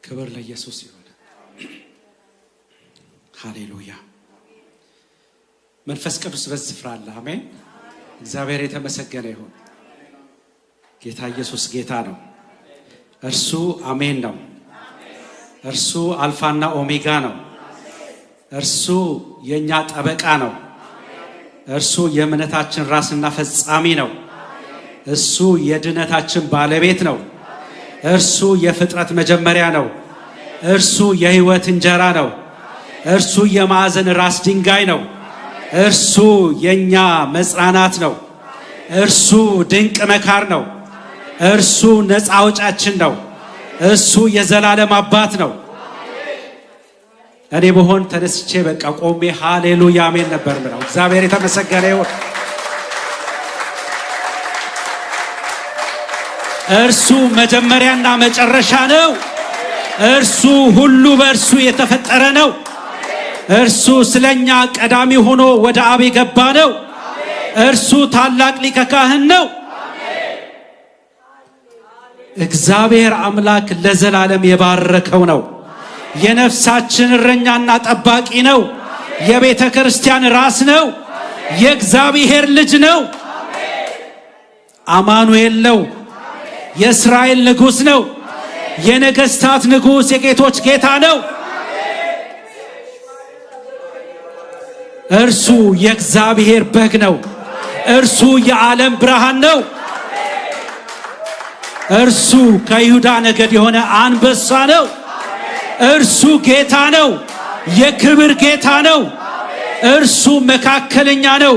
ክብር ለኢየሱስ ይሁን። ሃሌሉያ። መንፈስ ቅዱስ በዚህ ስፍራ አለ። አሜን። እግዚአብሔር የተመሰገነ ይሁን። ጌታ ኢየሱስ ጌታ ነው። እርሱ አሜን ነው። እርሱ አልፋና ኦሜጋ ነው። እርሱ የኛ ጠበቃ ነው። እርሱ የእምነታችን ራስና ፈጻሚ ነው። እሱ የድነታችን ባለቤት ነው። እርሱ የፍጥረት መጀመሪያ ነው። እርሱ የሕይወት እንጀራ ነው። እርሱ የማዕዘን ራስ ድንጋይ ነው። እርሱ የኛ መጽናናት ነው። እርሱ ድንቅ መካር ነው። እርሱ ነፃ አውጫችን ነው። እሱ የዘላለም አባት ነው። እኔ በሆን ተነስቼ በቃ ቆሜ ሃሌሉያ አሜን ነበር ምለው። እግዚአብሔር የተመሰገነ ይሁን። እርሱ መጀመሪያና መጨረሻ ነው። እርሱ ሁሉ በእርሱ የተፈጠረ ነው። እርሱ ስለኛ ቀዳሚ ሆኖ ወደ አብ የገባ ነው። እርሱ ታላቅ ሊቀ ካህን ነው። እግዚአብሔር አምላክ ለዘላለም የባረከው ነው። የነፍሳችን እረኛና ጠባቂ ነው። የቤተ ክርስቲያን ራስ ነው። የእግዚአብሔር ልጅ ነው። አማኑኤል ነው። የእስራኤል ንጉሥ ነው። የነገሥታት ንጉሥ፣ የጌቶች ጌታ ነው። እርሱ የእግዚአብሔር በግ ነው። እርሱ የዓለም ብርሃን ነው። እርሱ ከይሁዳ ነገድ የሆነ አንበሳ ነው። እርሱ ጌታ ነው። የክብር ጌታ ነው። እርሱ መካከለኛ ነው።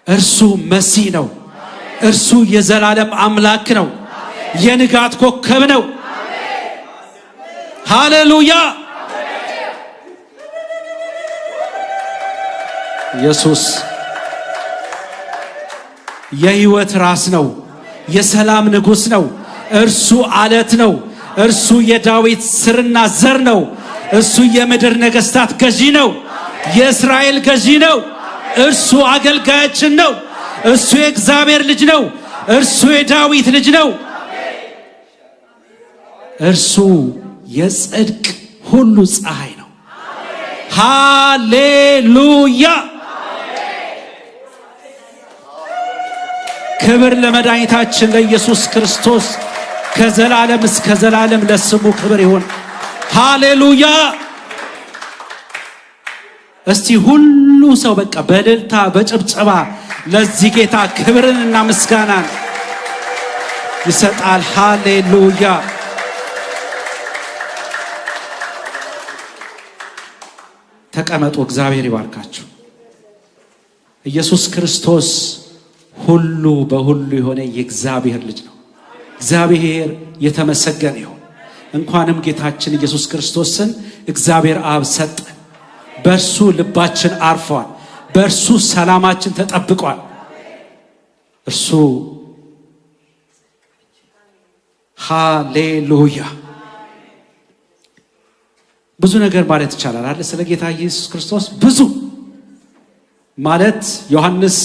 እርሱ መሲህ ነው። እርሱ የዘላለም አምላክ ነው። የንጋት ኮከብ ነው። ሃሌሉያ። ኢየሱስ የሕይወት ራስ ነው። የሰላም ንጉሥ ነው። እርሱ አለት ነው። እርሱ የዳዊት ስርና ዘር ነው። እሱ የምድር ነገሥታት ገዢ ነው። የእስራኤል ገዢ ነው። እርሱ አገልጋያችን ነው። እሱ የእግዚአብሔር ልጅ ነው። እርሱ የዳዊት ልጅ ነው። እርሱ የጽድቅ ሁሉ ፀሐይ ነው። ሃሌሉያ። ክብር ለመድኃኒታችን ለኢየሱስ ክርስቶስ ከዘላለም እስከ ዘላለም ለስሙ ክብር ይሁን። ሃሌሉያ። እስቲ ሁሉ ሰው በቃ በእልልታ በጭብጨባ ለዚህ ጌታ ክብርንና ምስጋናን ይሰጣል። ሃሌሉያ። ተቀመጡ። እግዚአብሔር ይባርካችሁ። ኢየሱስ ክርስቶስ ሁሉ በሁሉ የሆነ የእግዚአብሔር ልጅ ነው። እግዚአብሔር የተመሰገነ ይሁን። እንኳንም ጌታችን ኢየሱስ ክርስቶስን እግዚአብሔር አብ ሰጠ። በእርሱ ልባችን አርፏል። በእርሱ ሰላማችን ተጠብቋል። እርሱ ሃሌሉያ። ብዙ ነገር ማለት ይቻላል አይደል? ስለ ጌታ ኢየሱስ ክርስቶስ ብዙ ማለት ዮሐንስ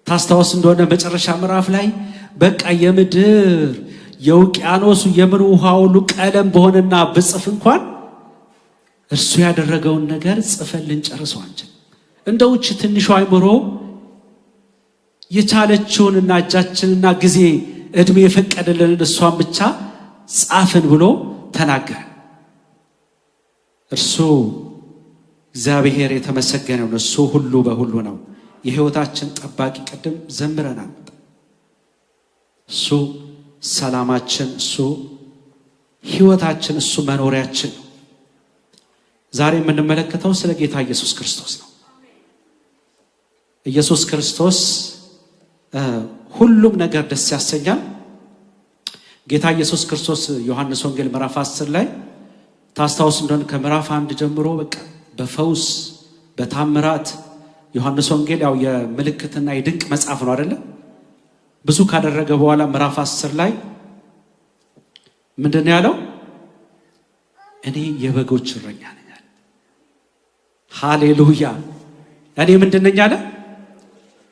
ታስታውስ እንደሆነ መጨረሻ ምዕራፍ ላይ በቃ የምድር የውቅያኖሱ የምን ውሃ ሁሉ ቀለም በሆነና ብጽፍ እንኳን እርሱ ያደረገውን ነገር ጽፈን ልንጨርሰው አንችል። እንደውች ትንሿ አይምሮ የቻለችውንና እጃችንና ጊዜ እድሜ የፈቀደልንን እሷን ብቻ ጻፍን ብሎ ተናገረ። እርሱ እግዚአብሔር የተመሰገነው ነው። እሱ ሁሉ በሁሉ ነው። የሕይወታችን ጠባቂ ቅድም ዘምረናል። እሱ ሰላማችን፣ እሱ ሕይወታችን፣ እሱ መኖሪያችን ነው። ዛሬ የምንመለከተው ስለ ጌታ ኢየሱስ ክርስቶስ ነው። ኢየሱስ ክርስቶስ ሁሉም ነገር ደስ ያሰኛል። ጌታ ኢየሱስ ክርስቶስ ዮሐንስ ወንጌል ምዕራፍ 10 ላይ ታስታውስ እንደሆነ ከምዕራፍ 1 ጀምሮ በቃ በፈውስ በታምራት ዮሐንስ ወንጌል ያው የምልክትና የድንቅ መጽሐፍ ነው አይደለ? ብዙ ካደረገ በኋላ ምዕራፍ 10 ላይ ምንድነው ያለው? እኔ የበጎች እረኛ ነኝ አለ። ሃሌሉያ። እኔ ምንድነኝ አለ?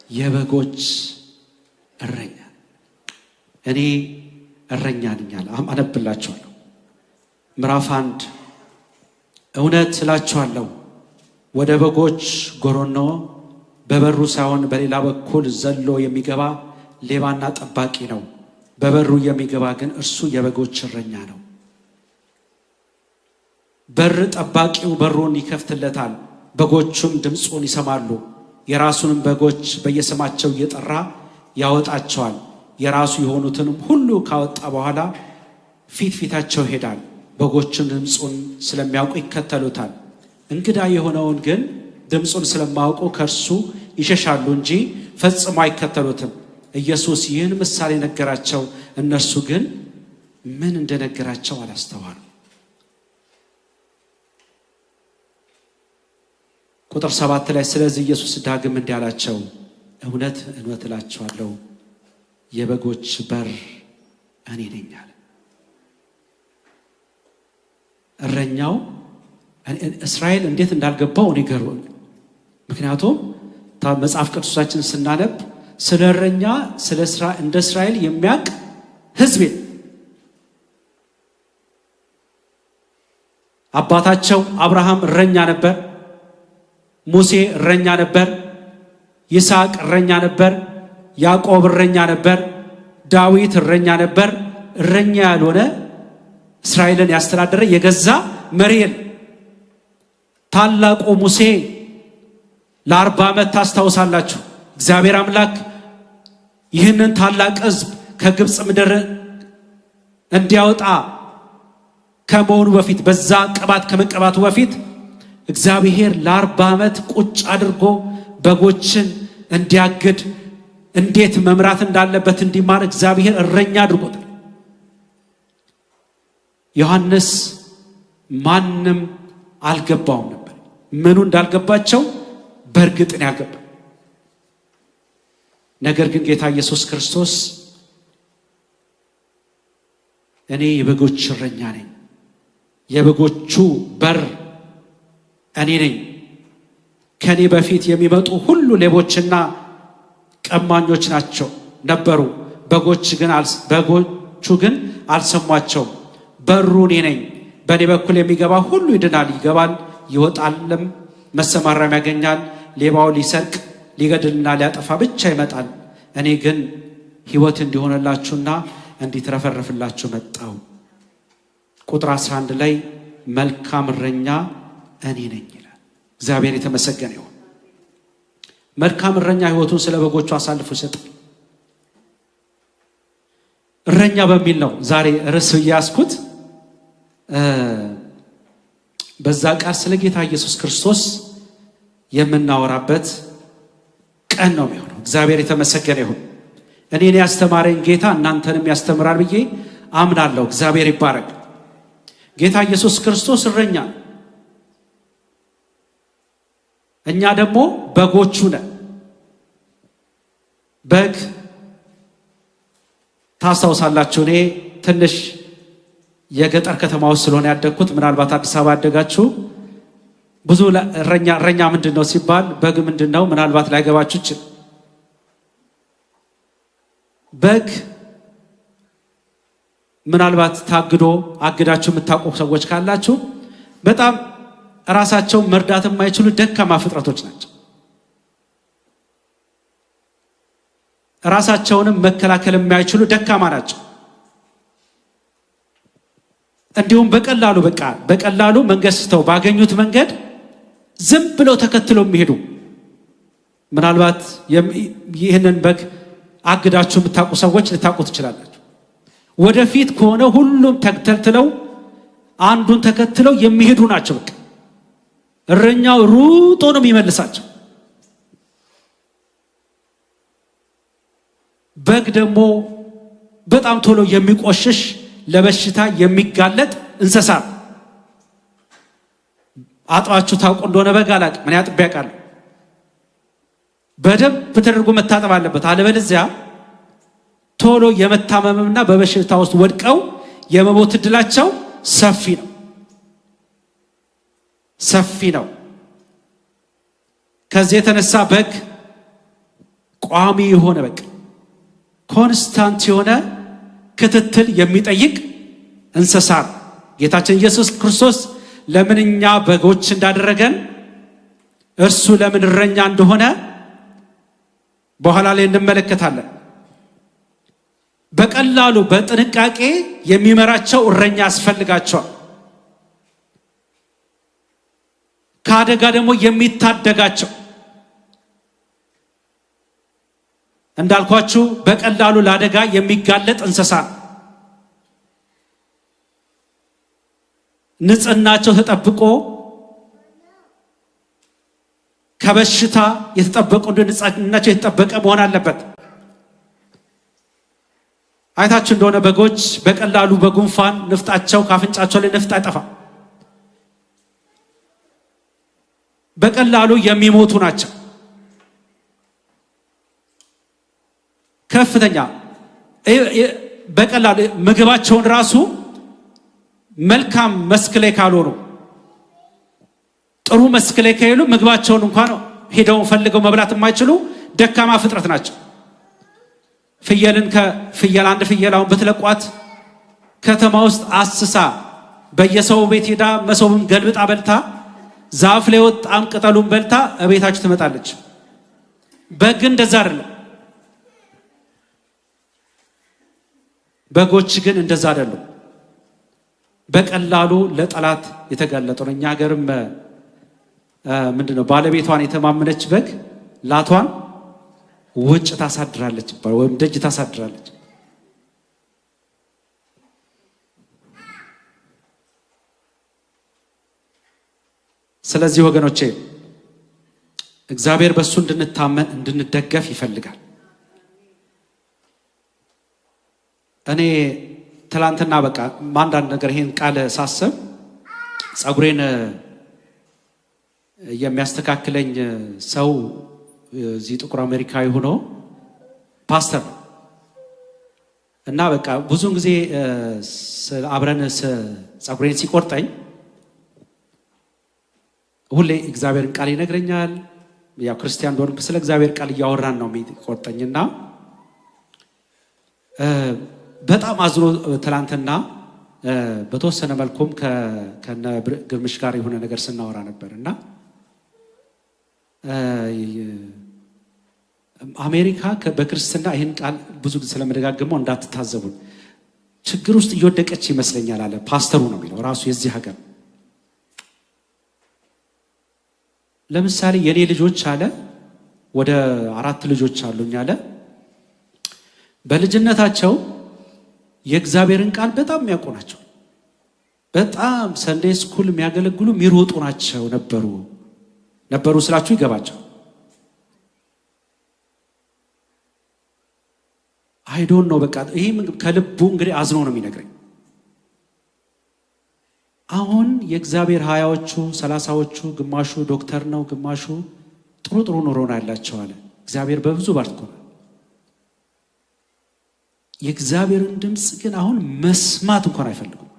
የበጎች እረኛ። እኔ እረኛ ነኝ አለ። አነብላችኋለሁ። ምዕራፍ 1 እውነት እላችኋለሁ ወደ በጎች ጎሮኖ በበሩ ሳይሆን በሌላ በኩል ዘሎ የሚገባ ሌባና ጠባቂ ነው። በበሩ የሚገባ ግን እርሱ የበጎች እረኛ ነው። በር ጠባቂው በሩን ይከፍትለታል፣ በጎቹም ድምፁን ይሰማሉ። የራሱንም በጎች በየስማቸው እየጠራ ያወጣቸዋል። የራሱ የሆኑትንም ሁሉ ካወጣ በኋላ ፊታቸው ይሄዳል። በጎቹም ድምፁን ስለሚያውቁ ይከተሉታል። እንግዳ የሆነውን ግን ድምፁን ስለማያውቁ ከእርሱ ይሸሻሉ እንጂ ፈጽሞ አይከተሉትም። ኢየሱስ ይህን ምሳሌ ነገራቸው፣ እነርሱ ግን ምን እንደነገራቸው አላስተዋሉ። ቁጥር 7 ላይ ስለዚህ ኢየሱስ ዳግም እንዲህ አላቸው፣ እውነት እውነት እላችኋለሁ የበጎች በር እኔ ነኝ አለ። እረኛው እስራኤል እንዴት እንዳልገባው እኔ ገርሞኝ። ምክንያቱም መጽሐፍ ቅዱሳችን ስናነብ ስለ እረኛ እንደ እስራኤል የሚያውቅ ሕዝብ አባታቸው አብርሃም እረኛ ነበር፣ ሙሴ እረኛ ነበር፣ ይስሐቅ እረኛ ነበር፣ ያዕቆብ እረኛ ነበር፣ ዳዊት እረኛ ነበር። እረኛ ያልሆነ እስራኤልን ያስተዳደረ የገዛ መሪል ታላቁ ሙሴ ለ40 ዓመት ታስታውሳላችሁ። እግዚአብሔር አምላክ ይህንን ታላቅ ሕዝብ ከግብፅ ምድር እንዲያወጣ ከመሆኑ በፊት በዛ ቅባት ከመቀባቱ በፊት እግዚአብሔር ለ40 ዓመት ቁጭ አድርጎ በጎችን እንዲያግድ እንዴት መምራት እንዳለበት እንዲማር እግዚአብሔር እረኛ አድርጎታል። ዮሐንስ ማንም አልገባውም ነበር። ምኑ እንዳልገባቸው በእርግጥ ነው ያልገባ። ነገር ግን ጌታ ኢየሱስ ክርስቶስ እኔ የበጎች እረኛ ነኝ፣ የበጎቹ በር እኔ ነኝ፣ ከኔ በፊት የሚመጡ ሁሉ ሌቦችና ቀማኞች ናቸው ነበሩ፣ በጎቹ ግን አልሰሟቸውም። በሩ እኔ ነኝ። በእኔ በኩል የሚገባ ሁሉ ይድናል፣ ይገባል ይወጣልም መሰማሪያም ያገኛል። ሌባው ሊሰርቅ ሊገድልና ሊያጠፋ ብቻ ይመጣል። እኔ ግን ሕይወት እንዲሆንላችሁና እንዲትረፈረፍላችሁ መጣሁ። ቁጥር 11 ላይ መልካም እረኛ እኔ ነኝ ይላል። እግዚአብሔር የተመሰገነ ይሁን። መልካም እረኛ ሕይወቱን ስለ በጎቹ አሳልፎ ይሰጣል። እረኛ በሚል ነው ዛሬ ርዕስ ያስኩት። በዛ ቃል ስለ ጌታ ኢየሱስ ክርስቶስ የምናወራበት ቀን ነው የሚሆነው። እግዚአብሔር የተመሰገነ ይሁን። እኔን ያስተማረኝ ጌታ እናንተንም ያስተምራል ብዬ አምናለሁ። እግዚአብሔር ይባረክ። ጌታ ኢየሱስ ክርስቶስ እረኛ፣ እኛ ደግሞ በጎቹ ነን። በግ ታስታውሳላችሁ። እኔ ትንሽ የገጠር ከተማ ውስጥ ስለሆነ ያደግኩት፣ ምናልባት አዲስ አበባ ያደጋችሁ ብዙ እረኛ ምንድን ነው ሲባል በግ ምንድን ነው ምናልባት ላይገባችሁ ይችላል። በግ ምናልባት አግዳችሁ የምታውቁ ሰዎች ካላችሁ በጣም ራሳቸውን መርዳት የማይችሉ ደካማ ፍጥረቶች ናቸው። ራሳቸውንም መከላከል የማይችሉ ደካማ ናቸው። እንዲሁም በቀላሉ መንገድ ስተው ባገኙት መንገድ ዝም ብለው ተከትለው የሚሄዱ ምናልባት ይህንን በግ አግዳችሁ የምታውቁ ሰዎች ልታውቁ ትችላላችሁ። ወደፊት ከሆነ ሁሉም ተከትለው አንዱን ተከትለው የሚሄዱ ናቸው። በቃ እረኛው ሩጦ ነው የሚመልሳቸው። በግ ደግሞ በጣም ቶሎ የሚቆሽሽ ለበሽታ የሚጋለጥ እንስሳ። አጥባችሁ ታውቁ እንደሆነ በግ አላውቅም፣ ምን ያጥብ ያውቃል። በደንብ ተደርጎ መታጠብ አለበት። አለበለዚያ ቶሎ የመታመምና በበሽታ ውስጥ ወድቀው የመሞት እድላቸው ሰፊ ነው። ከዚህ የተነሳ በግ ቋሚ የሆነ በቃ ኮንስታንት የሆነ ክትትል የሚጠይቅ እንስሳ። ጌታችን ኢየሱስ ክርስቶስ ለምን እኛ በጎች እንዳደረገን እርሱ ለምን እረኛ እንደሆነ በኋላ ላይ እንመለከታለን። በቀላሉ በጥንቃቄ የሚመራቸው እረኛ ያስፈልጋቸዋል። ከአደጋ ደግሞ የሚታደጋቸው እንዳልኳችሁ በቀላሉ ለአደጋ የሚጋለጥ እንስሳ ንጽህናቸው ተጠብቆ ከበሽታ የተጠበቁ ንጽህናቸው የተጠበቀ መሆን አለበት። አይታችሁ እንደሆነ በጎች በቀላሉ በጉንፋን ንፍጣቸው ካፍንጫቸው ላይ ንፍጥ አይጠፋም። በቀላሉ የሚሞቱ ናቸው። ከፍተኛ በቀላሉ ምግባቸውን ራሱ መልካም መስክ ላይ ካልሆኑ ጥሩ መስክ ላይ ከሄሉ ምግባቸውን እንኳን ሄደው ፈልገው መብላት የማይችሉ ደካማ ፍጥረት ናቸው። ፍየልን ከፍየል አንድ ፍየል አሁን ብትለቋት ከተማ ውስጥ አስሳ በየሰው ቤት ሄዳ መሶብም ገልብጣ በልታ ዛፍ ላይ ወጣም ቅጠሉን በልታ እቤታችሁ ትመጣለች። በግ እንደዛ አይደለም። በጎች ግን እንደዛ አይደሉም። በቀላሉ ለጠላት የተጋለጡ ነው። እኛ ሀገርም ምንድነው ባለቤቷን የተማመነች በግ ላቷን ውጭ ታሳድራለች ወይም ደጅ ታሳድራለች። ስለዚህ ወገኖቼ እግዚአብሔር በእሱ እንድንታመን እንድንደገፍ ይፈልጋል። እኔ ትላንትና በቃ አንዳንድ ነገር ይሄን ቃል ሳስብ ጸጉሬን የሚያስተካክለኝ ሰው እዚህ ጥቁር አሜሪካዊ ሆኖ ፓስተር ነው እና በቃ ብዙውን ጊዜ አብረን ጸጉሬን ሲቆርጠኝ ሁሌ እግዚአብሔርን ቃል ይነግረኛል። ያው ክርስቲያን እንደሆነ ስለ እግዚአብሔር ቃል እያወራን ነው የሚቆርጠኝና በጣም አዝኖ ትላንትና በተወሰነ መልኩም ከነ ግርምሽ ጋር የሆነ ነገር ስናወራ ነበርና አሜሪካ በክርስትና ይህን ቃል ብዙ ጊዜ ስለመደጋገመው እንዳትታዘቡን ችግር ውስጥ እየወደቀች ይመስለኛል አለ። ፓስተሩ ነው የሚለው ራሱ የዚህ ሀገር። ለምሳሌ የኔ ልጆች አለ ወደ 4 ልጆች አሉኝ አለ። በልጅነታቸው የእግዚአብሔርን ቃል በጣም የሚያውቁ ናቸው። በጣም ሰንዴይ ስኩል የሚያገለግሉ የሚሮጡ ናቸው ነበሩ ስላችሁ ይገባቸው። አይዶን ነው በቃ ይሄ ከልቡ እንግዲህ አዝኖ ነው የሚነግረኝ። አሁን የእግዚአብሔር 20ዎቹ 30ዎቹ ግማሹ ዶክተር ነው፣ ግማሹ ጥሩ ኑሮ ነው ያላቸው አለ። እግዚአብሔር በብዙ ባርኮናል። የእግዚአብሔርን ድምፅ ግን አሁን መስማት እንኳን አይፈልጉም።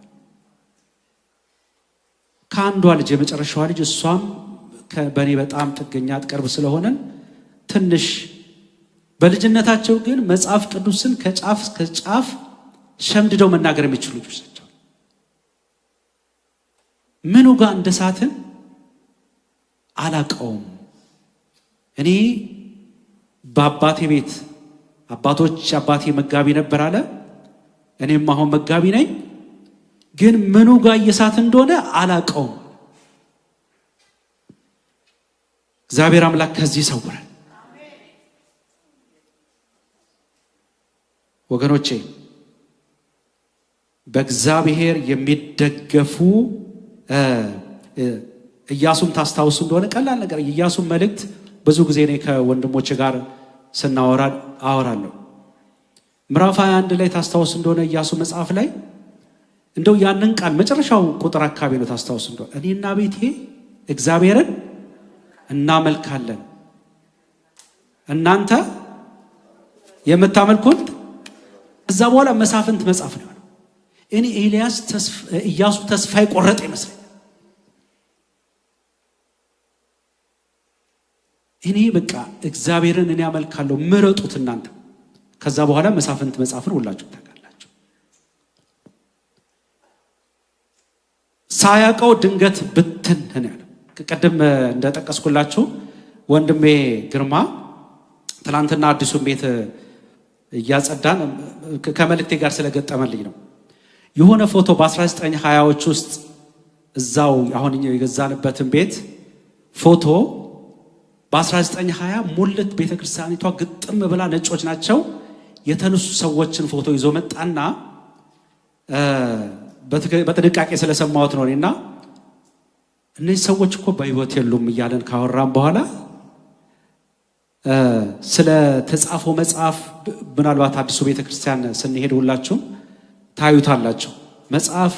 ከአንዷ ልጅ የመጨረሻዋ ልጅ እሷም በእኔ በጣም ጥገኛ ቅርብ ስለሆነን ትንሽ በልጅነታቸው ግን መጽሐፍ ቅዱስን ከጫፍ እስከ ጫፍ ሸምድደው መናገር የሚችሉ ልጆች ናቸው። ምኑ ጋር እንደሳትን አላቀውም። እኔ በአባቴ ቤት አባቴ መጋቢ ነበር አለ። እኔም አሁን መጋቢ ነኝ። ግን ምኑ ጋር እየሳት እንደሆነ አላቀውም። እግዚአብሔር አምላክ ከዚህ ይሰውራል። ወገኖቼ በእግዚአብሔር የሚደገፉ ኢያሱን ታስታውሱ እንደሆነ ቀላል ነገር ኢያሱን መልእክት ብዙ ጊዜ እኔ ከወንድሞቼ ጋር ስናወራ አወራለሁ። ምዕራፍ 21 ላይ ታስታውሱ እንደሆነ ኢያሱ መጽሐፍ ላይ እንደው ያንን ቃል መጨረሻው ቁጥር አካባቢ ነው ታስታውሱ እንደሆነ እኔና ቤቴ እግዚአብሔርን እናመልካለን፣ እናንተ የምታመልኩት። እዛ በኋላ መሳፍንት መጽሐፍ ነው። እኔ ኢያሱ ተስፋ የቆረጠ ይመስለኛል። እኔ በቃ እግዚአብሔርን እኔ አመልካለሁ ምረጡት እናንተ። ከዛ በኋላ መሳፍንት መጽሐፍን ሁላችሁ ታውቃላችሁ። ሳያውቀው ድንገት ብትን ያለው። ቀደም እንደጠቀስኩላችሁ ወንድሜ ግርማ ትላንትና አዲሱን ቤት እያጸዳን ከመልእክቴ ጋር ስለገጠመልኝ ነው። የሆነ ፎቶ በ1920ዎች ውስጥ እዛው አሁን የገዛንበትን ቤት ፎቶ በ1920 ሙልት ቤተክርስቲያኒቷ ግጥም ብላ ነጮች ናቸው የተነሱ ሰዎችን ፎቶ ይዞ መጣና በጥንቃቄ ስለሰማሁት ነው እኔና እነዚህ ሰዎች እኮ በህይወት የሉም እያለን ካወራን በኋላ ስለ ተጻፈው መጽሐፍ ምናልባት አዲሱ ቤተክርስቲያን ስንሄድ ሁላችሁም ታዩታላችሁ። መጽሐፍ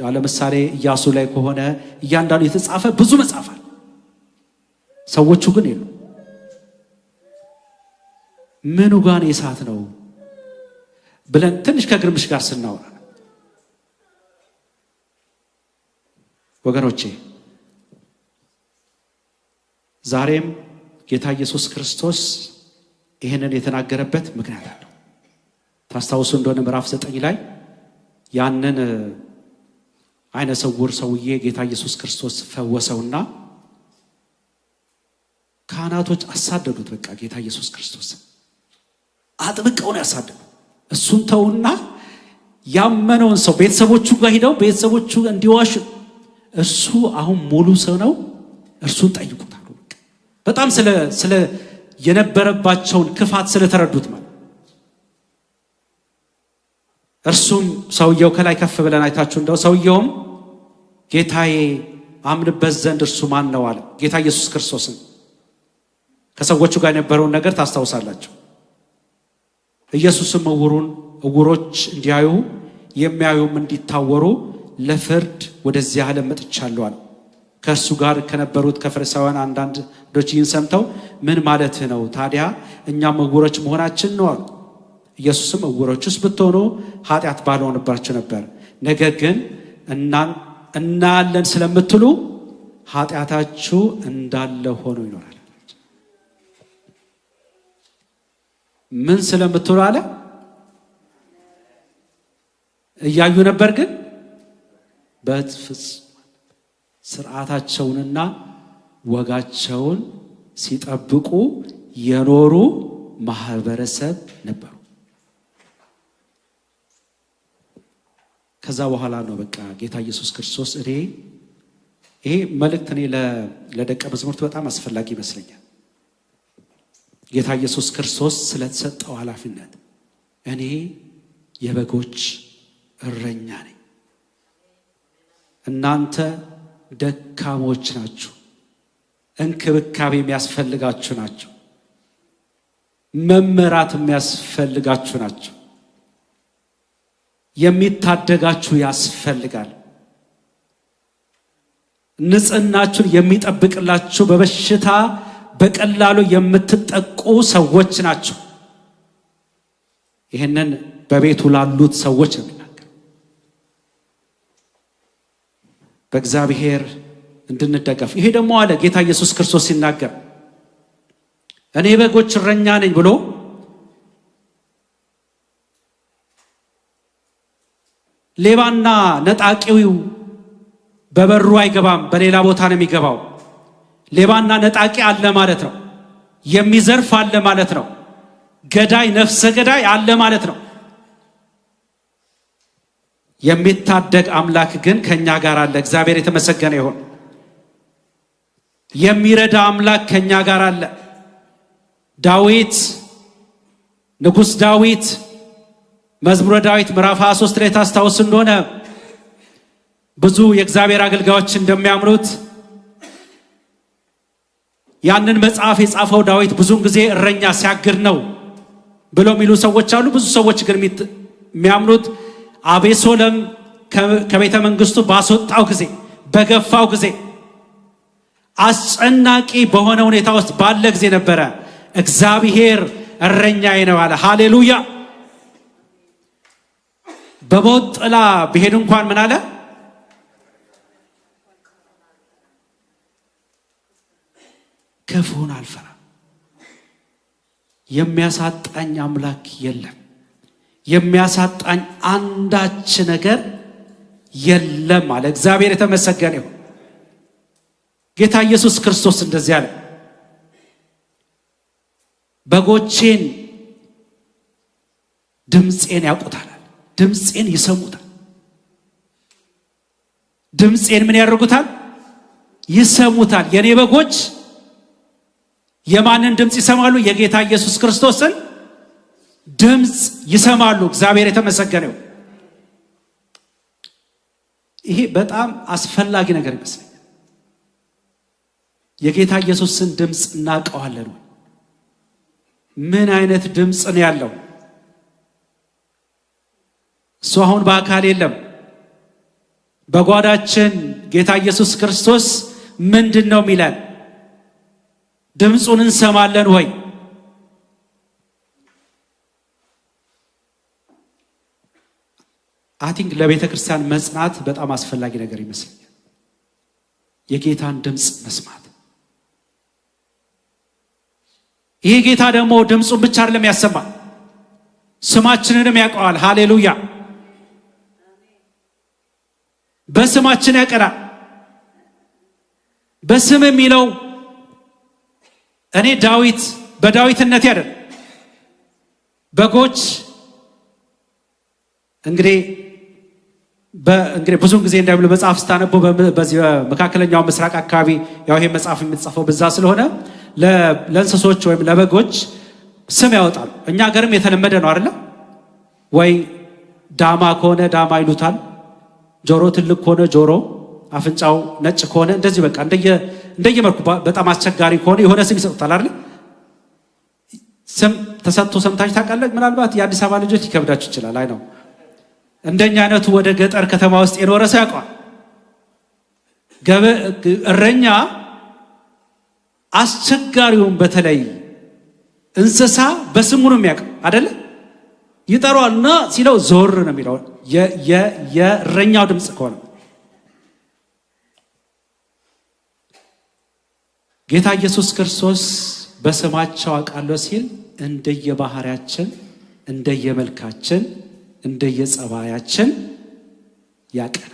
ለምሳሌ ኢያሱ ላይ ከሆነ እያንዳንዱ የተጻፈ ብዙ መጽሐፍ አለ። ሰዎቹ ግን የሉ። ምኑ ጋር የሳት ነው ብለን ትንሽ ከግርምሽ ጋር ስናወራ ወገኖቼ ዛሬም ጌታ ኢየሱስ ክርስቶስ ይህንን የተናገረበት ምክንያት አለው። ታስታውሱ እንደሆነ ምዕራፍ 9 ላይ ያንን አይነ ስውር ሰውዬ ጌታ ኢየሱስ ክርስቶስ ፈወሰውና ካህናቶች አሳደዱት። በቃ ጌታ ኢየሱስ ክርስቶስ አጥብቀው ነው ያሳደዱ። እሱን ተውና ያመነውን ሰው ቤተሰቦቹ ጋር ሄደው ቤተሰቦቹ እንዲዋሹ እሱ አሁን ሙሉ ሰው ነው፣ እርሱን ጠይቁት አሉ። በጣም ስለ የነበረባቸውን ክፋት ስለተረዱት ማለት እርሱም ሰውየው ከላይ ከፍ ብለን አይታችሁ እንደው ሰውየውም ጌታዬ አምንበት ዘንድ እርሱ ማን ነው አለ። ጌታ ኢየሱስ ክርስቶስን ከሰዎቹ ጋር የነበረውን ነገር ታስታውሳላችሁ። ኢየሱስም እውሮች እንዲያዩ የሚያዩም እንዲታወሩ ለፍርድ ወደዚህ ዓለም መጥቻለሁ አለ። ከእርሱ ጋር ከነበሩት ከፈሪሳውያን አንዳንዶች ይህን ሰምተው ምን ማለትህ ነው? ታዲያ እኛም እውሮች መሆናችን ነው አሉ። ኢየሱስም እውሮችስ ብትሆኑ ኃጢአት ባልሆነባችሁ ነበር፣ ነገር ግን እናያለን ስለምትሉ ኃጢአታችሁ እንዳለ ሆኖ ይኖራል። ምን ስለምትሉ አለ? እያዩ ነበር፣ ግን በፍጹም ስርዓታቸውንና ወጋቸውን ሲጠብቁ የኖሩ ማህበረሰብ ነበሩ። ከዛ በኋላ ነው በቃ ጌታ ኢየሱስ ክርስቶስ ይሄ መልእክት እኔ ለደቀ መዛሙርት በጣም አስፈላጊ ይመስለኛል። ጌታ ኢየሱስ ክርስቶስ ስለተሰጠው ኃላፊነት እኔ የበጎች እረኛ ነኝ፣ እናንተ ደካሞች ናችሁ፣ እንክብካቤ የሚያስፈልጋችሁ ናችሁ፣ መመራት የሚያስፈልጋችሁ ናችሁ፣ የሚታደጋችሁ ያስፈልጋል፣ ንጽህናችሁን የሚጠብቅላችሁ በበሽታ በቀላሉ የምትጠቁ ሰዎች ናቸው። ይህንን በቤቱ ላሉት ሰዎች ነው የሚናገር። በእግዚአብሔር እንድንደገፍ ይሄ ደግሞ አለ ጌታ ኢየሱስ ክርስቶስ ሲናገር እኔ በጎች እረኛ ነኝ ብሎ ሌባና ነጣቂው በበሩ አይገባም፣ በሌላ ቦታ ነው የሚገባው። ሌባና ነጣቂ አለ ማለት ነው። የሚዘርፍ አለ ማለት ነው። ገዳይ ነፍሰ ገዳይ አለ ማለት ነው። የሚታደግ አምላክ ግን ከኛ ጋር አለ። እግዚአብሔር የተመሰገነ ይሁን። የሚረዳ አምላክ ከኛ ጋር አለ። ንጉሥ ዳዊት መዝሙረ ዳዊት ምዕራፍ 23 ላይ ታስታውስ እንደሆነ ብዙ የእግዚአብሔር አገልጋዮች እንደሚያምኑት ያንን መጽሐፍ የጻፈው ዳዊት ብዙውን ጊዜ እረኛ ሲያግድ ነው ብለው የሚሉ ሰዎች አሉ። ብዙ ሰዎች ግን የሚያምኑት አቤሴሎም ከቤተ መንግስቱ ባስወጣው ጊዜ በገፋው ጊዜ አስጨናቂ በሆነ ሁኔታ ውስጥ ባለ ጊዜ ነበረ እግዚአብሔር እረኛዬ ነው አለ። ሃሌሉያ። በሞት ጥላ ብሄድ እንኳን ምን አለ? ክፉን አልፈራም። የሚያሳጣኝ አምላክ የለም። የሚያሳጣኝ አንዳች ነገር የለም አለ። እግዚአብሔር የተመሰገነ ይሁን። ጌታ ኢየሱስ ክርስቶስ እንደዚህ አለ፣ በጎቼን ድምፄን ያውቁታል፣ ድምፄን ይሰሙታል። ድምፄን ምን ያደርጉታል? ይሰሙታል። የኔ በጎች የማንን ድምፅ ይሰማሉ? የጌታ ኢየሱስ ክርስቶስን ድምፅ ይሰማሉ። እግዚአብሔር የተመሰገነ ይሁን። ይሄ በጣም አስፈላጊ ነገር ይመስለኛል። የጌታ ኢየሱስን ድምፅ እናውቀዋለን ወይ? ምን አይነት ድምፅ ነው ያለው? እሱ አሁን በአካል የለም። በጓዳችን ጌታ ኢየሱስ ክርስቶስ ምንድን ነው የሚለን? ድምፁን እንሰማለን ወይ? አቲንክ ለቤተ ክርስቲያን መጽናት በጣም አስፈላጊ ነገር ይመስለኛል። የጌታን ድምፅ መስማት። ይህ ጌታ ደግሞ ድምፁን ብቻ አይደለም ያሰማል፣ ስማችንንም ያውቀዋል። ሃሌሉያ! በስማችን ያቀናል። በስም የሚለው እኔ ዳዊት በዳዊትነት ያደር በጎች እንግዲህ ብዙ ጊዜ እንዳይብሉ መጽሐፍ ስታነቡ በዚህ መካከለኛው ምስራቅ አካባቢ ያው ይሄ መጽሐፍ የሚጻፈው በዛ ስለሆነ ለእንስሶች ወይም ለበጎች ስም ያወጣሉ። እኛ ሀገርም የተለመደ ነው አይደለ ወይ? ዳማ ከሆነ ዳማ ይሉታል። ጆሮ ትልቅ ከሆነ ጆሮ፣ አፍንጫው ነጭ ከሆነ እንደዚህ በቃ እንደየመልኩ በጣም አስቸጋሪ ከሆነ የሆነ ስም ይሰጡታል አይደል? ስም ተሰጥቶ ሰምታችሁ ታውቃለህ? ምናልባት የአዲስ አበባ ልጆች ይከብዳችሁ ይችላል። አይ ነው እንደኛ አይነቱ ወደ ገጠር ከተማ ውስጥ የኖረ ሰው ያውቀዋል። እረኛ አስቸጋሪውን በተለይ እንስሳ በስሙ ነው የሚያውቀው አይደለ? ይጠራዋልና ሲለው ዞር ነው የሚለው የእረኛው ድምፅ ከሆነ። ጌታ ኢየሱስ ክርስቶስ በስማቸው አውቃለሁ ሲል እንደየባህሪያችን፣ እንደየመልካችን፣ እንደየጸባያችን ያቀናል።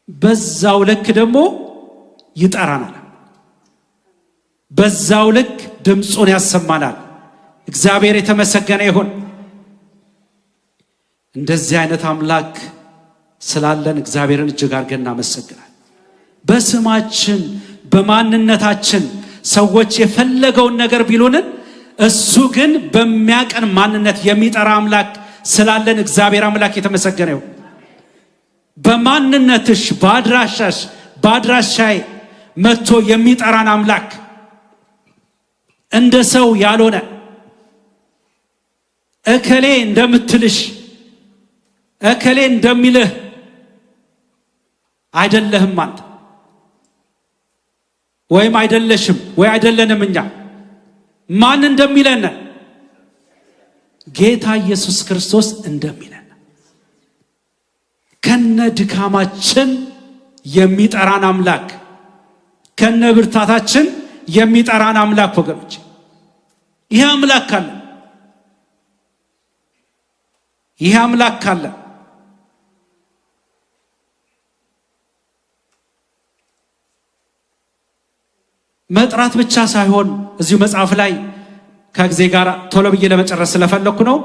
በዛው ልክ ደግሞ ይጠራናል። በዛው ልክ ድምፁን ያሰማናል። እግዚአብሔር የተመሰገነ ይሁን። እንደዚህ አይነት አምላክ ስላለን እግዚአብሔርን እጅግ አድርገን እናመሰግናለን። በስማችን በማንነታችን ሰዎች የፈለገውን ነገር ቢሉንን እሱ ግን በሚያቀን ማንነት የሚጠራ አምላክ ስላለን እግዚአብሔር አምላክ የተመሰገነ ይሁን። በማንነትሽ በአድራሻሽ በአድራሻዬ መጥቶ የሚጠራን አምላክ እንደ ሰው ያልሆነ እከሌ እንደምትልሽ እከሌ እንደሚልህ አይደለህም አንተ ወይም አይደለሽም ወይ አይደለንም። እኛ ማን እንደሚለን ጌታ ኢየሱስ ክርስቶስ እንደሚለን ከነ ድካማችን የሚጠራን አምላክ ከነ ብርታታችን የሚጠራን አምላክ ወገኖች፣ ይህ አምላክ ካለ ይህ አምላክ ካለ መጥራት ብቻ ሳይሆን እዚሁ መጽሐፍ ላይ ከጊዜ ጋር ቶሎ ብዬ ለመጨረስ ስለፈለኩ ነው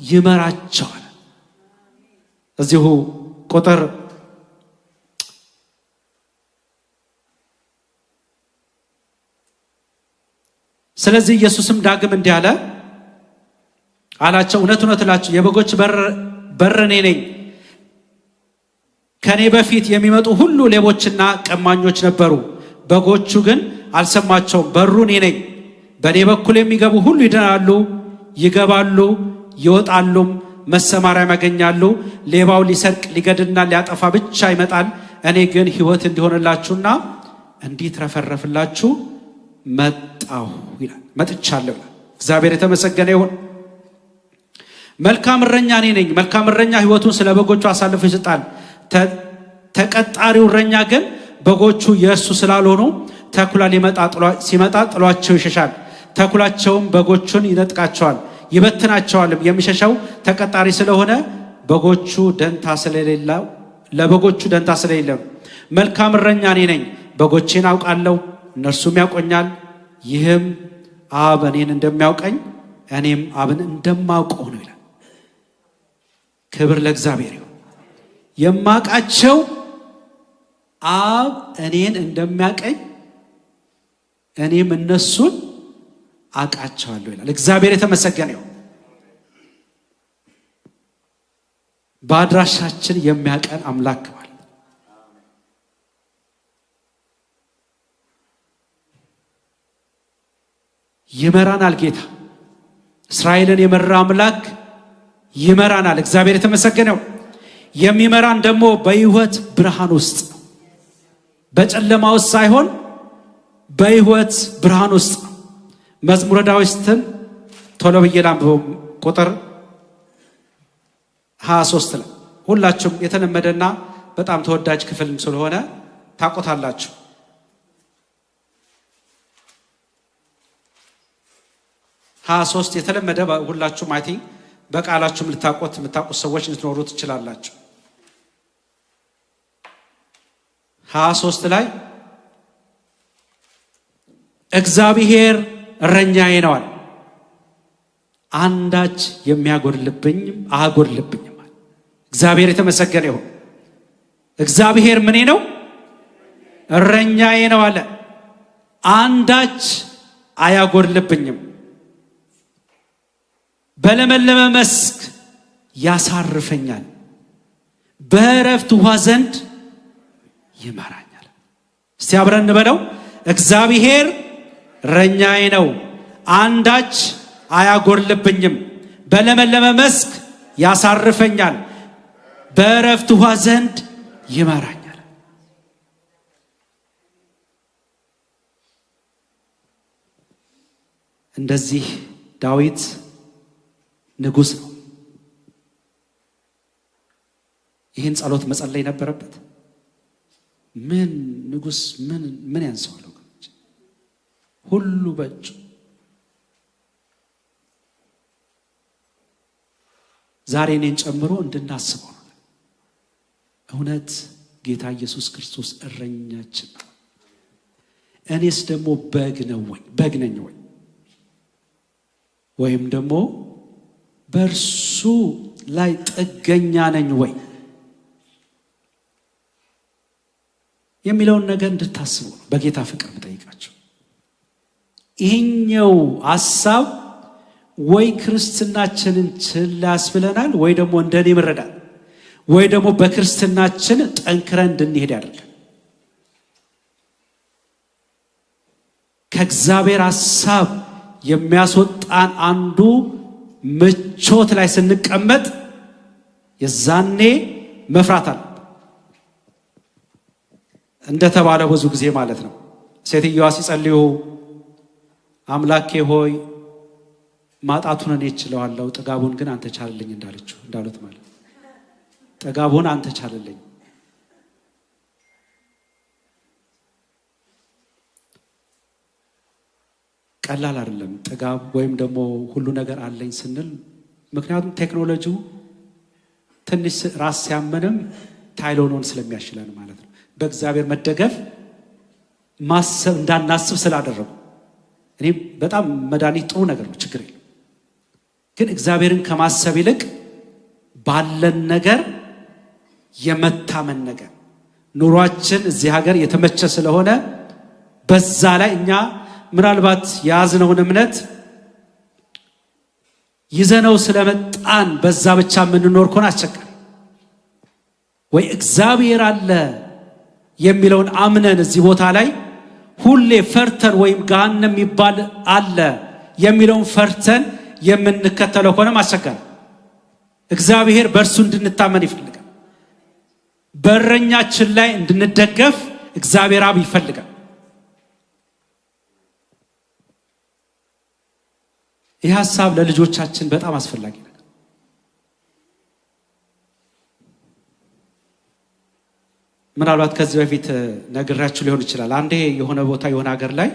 ይመራቸዋል። እዚሁ ቁጥር ስለዚህ ኢየሱስም ዳግም እንዲህ አለ አላቸው፣ እውነት እውነት እላችሁ የበጎች በር እኔ ነኝ። ከኔ በፊት የሚመጡ ሁሉ ሌቦችና ቀማኞች ነበሩ፣ በጎቹ ግን አልሰማቸውም። በሩ እኔ ነኝ። በእኔ በኩል የሚገቡ ሁሉ ይድናሉ፣ ይገባሉ፣ ይወጣሉም፣ መሰማሪያም ያገኛሉ። ሌባው ሊሰርቅ ሊገድልና ሊያጠፋ ብቻ ይመጣል። እኔ ግን ሕይወት እንዲሆንላችሁና እንዲትረፈረፍላችሁ መጣሁ ይላል። መጥቻለሁ ይላል። እግዚአብሔር የተመሰገነ ይሁን። መልካም እረኛ እኔ ነኝ። መልካም እረኛ ሕይወቱን ስለ በጎቹ አሳልፎ ይሰጣል። ተቀጣሪው እረኛ ግን በጎቹ የእሱ ስላልሆኑ ተኩላ ሲመጣ ጥሏቸው ይሸሻል። ተኩላቸውም በጎቹን ይነጥቃቸዋል፣ ይበትናቸዋልም። የሚሸሸው ተቀጣሪ ስለሆነ በጎቹ ደንታ ስለሌለው ለበጎቹ ደንታ ስለሌለው መልካም እረኛ እኔ ነኝ፣ በጎቼን አውቃለሁ፣ እነርሱም ያውቆኛል። ይህም አብ እኔን እንደሚያውቀኝ እኔም አብን እንደማውቀው ነው ይላል። ክብር ለእግዚአብሔር ይሁን። የማውቃቸው አብ እኔን እንደሚያውቀኝ እኔም እነሱን አውቃቸዋለሁ ይላል። እግዚአብሔር የተመሰገነ ይሁን። በአድራሻችን የሚያውቀን አምላክ ማለት ይመራናል። ጌታ እስራኤልን የመራ አምላክ ይመራናል። እግዚአብሔር የተመሰገነው። የሚመራን ደግሞ በሕይወት ብርሃን ውስጥ ነው፣ በጨለማ ውስጥ ሳይሆን በሕይወት ብርሃን ውስጥ ነው። መዝሙረ ዳዊትን ቶሎ ብዬ ላንብበው። ቁጥር 23 ላይ ሁላችሁም የተለመደና በጣም ተወዳጅ ክፍል ስለሆነ ታቆታላችሁ። 23 የተለመደ ሁላችሁም አይ ቲንክ በቃላችሁም የምታውቁት ሰዎች ልትኖሩ ትችላላችሁ። 23 ላይ እግዚአብሔር እረኛዬ ነው አለ፣ አንዳች የሚያጎድልብኝም አያጎድልብኝም። እግዚአብሔር የተመሰገነ ይሁን። እግዚአብሔር ምኔ ነው? እረኛዬ ነው አለ፣ አንዳች አያጎድልብኝም። በለመለመ መስክ ያሳርፈኛል፣ በዕረፍት ውኃ ዘንድ ይመራኛል። እስቲ አብረን እንበለው። እግዚአብሔር እረኛዬ ነው፣ አንዳች አያጎድልብኝም። በለመለመ መስክ ያሳርፈኛል፣ በዕረፍት ውኃ ዘንድ ይመራኛል። እንደዚህ ዳዊት ንጉሥ ነው። ይህን ጸሎት መጸለይ ነበረበት። ምን ንጉሥ ምን ያንሰዋል? ሁሉ በእጁ። ዛሬ እኔን ጨምሮ እንድናስበው ነው። እውነት ጌታ ኢየሱስ ክርስቶስ እረኛችን ነው። እኔስ ደግሞ በግ ነኝ ወይ? ወይም ደግሞ በእርሱ ላይ ጥገኛ ነኝ ወይ የሚለውን ነገር እንድታስቡ ነው በጌታ ፍቅር ብጠይቃቸው። ይህኛው ሐሳብ ወይ ክርስትናችንን ችላ ያስብለናል፣ ወይ ደግሞ እንደኔ መረዳት፣ ወይ ደግሞ በክርስትናችን ጠንክረን እንድንሄድ ያደርጋል። ከእግዚአብሔር ሐሳብ የሚያስወጣን አንዱ ምቾት ላይ ስንቀመጥ የዛኔ መፍራት አለ። እንደተባለ ብዙ ጊዜ ማለት ነው ሴትዮዋ ሲጸልዩ አምላኬ ሆይ ማጣቱን እኔ እችለዋለሁ፣ ጥጋቡን ግን አንተ ቻልልኝ እንዳሉት ማለት ጥጋቡን አንተ ቻልልኝ። ቀላል አይደለም ጥጋብ ወይም ደግሞ ሁሉ ነገር አለኝ ስንል። ምክንያቱም ቴክኖሎጂው ትንሽ ራስ ሲያመንም ታይሎኖን ስለሚያሽለን ማለት ነው። በእግዚአብሔር መደገፍ ማሰብ እንዳናስብ ስላደረጉ እኔ በጣም መድኃኒት ጥሩ ነገር ነው፣ ችግር የለም። ግን እግዚአብሔርን ከማሰብ ይልቅ ባለን ነገር የመታመን ነገር፣ ኑሯችን እዚህ ሀገር የተመቸ ስለሆነ በዛ ላይ እኛ ምናልባት የያዝነውን እምነት ይዘነው ስለመጣን በዛ ብቻ የምንኖር ከሆነ አስቸጋሪ። ወይ እግዚአብሔር አለ የሚለውን አምነን እዚህ ቦታ ላይ ሁሌ ፈርተን ወይም ገሃነም የሚባል አለ የሚለውን ፈርተን የምንከተለው ከሆነ አስቸጋሪ። እግዚአብሔር በእርሱ እንድንታመን ይፈልጋል። በእረኛችን ላይ እንድንደገፍ እግዚአብሔር አብ ይፈልጋል። ይህ ሐሳብ ለልጆቻችን በጣም አስፈላጊ ነው። ምናልባት ከዚህ በፊት ነግራችሁ ሊሆን ይችላል። አንዴ የሆነ ቦታ የሆነ ሀገር ላይ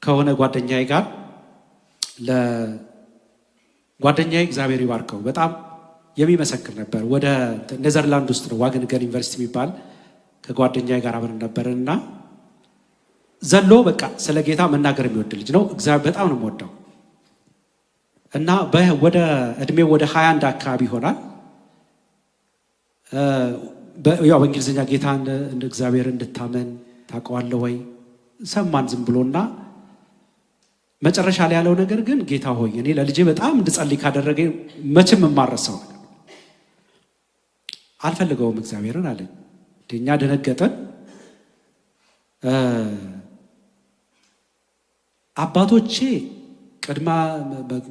ከሆነ ጓደኛዬ ጋር ጓደኛዬ እግዚአብሔር ይባርከው በጣም የሚመሰክር ነበር። ወደ ኔዘርላንድ ውስጥ ነው ዋገንገን ዩኒቨርሲቲ የሚባል ከጓደኛዬ ጋር አብረን ነበርና ዘሎ በቃ ስለ ጌታ መናገር የሚወድ ልጅ ነው። እግዚአብሔር በጣም ነው የምወደው እና ወደ እድሜው ወደ 21 አካባቢ ይሆናል። ያው በእንግሊዝኛ ጌታ እንደ እግዚአብሔር እንድታመን ታውቀዋለህ ወይ ሰማን ዝም ብሎና መጨረሻ ላይ ያለው ነገር ግን ጌታ ሆይ እኔ ለልጄ በጣም እንድጸልይ ካደረገኝ መቼም የማረሳው ነገር አልፈልገውም እግዚአብሔርን አለኝ። እኛ ደነገጠን። አባቶቼ ቅድማ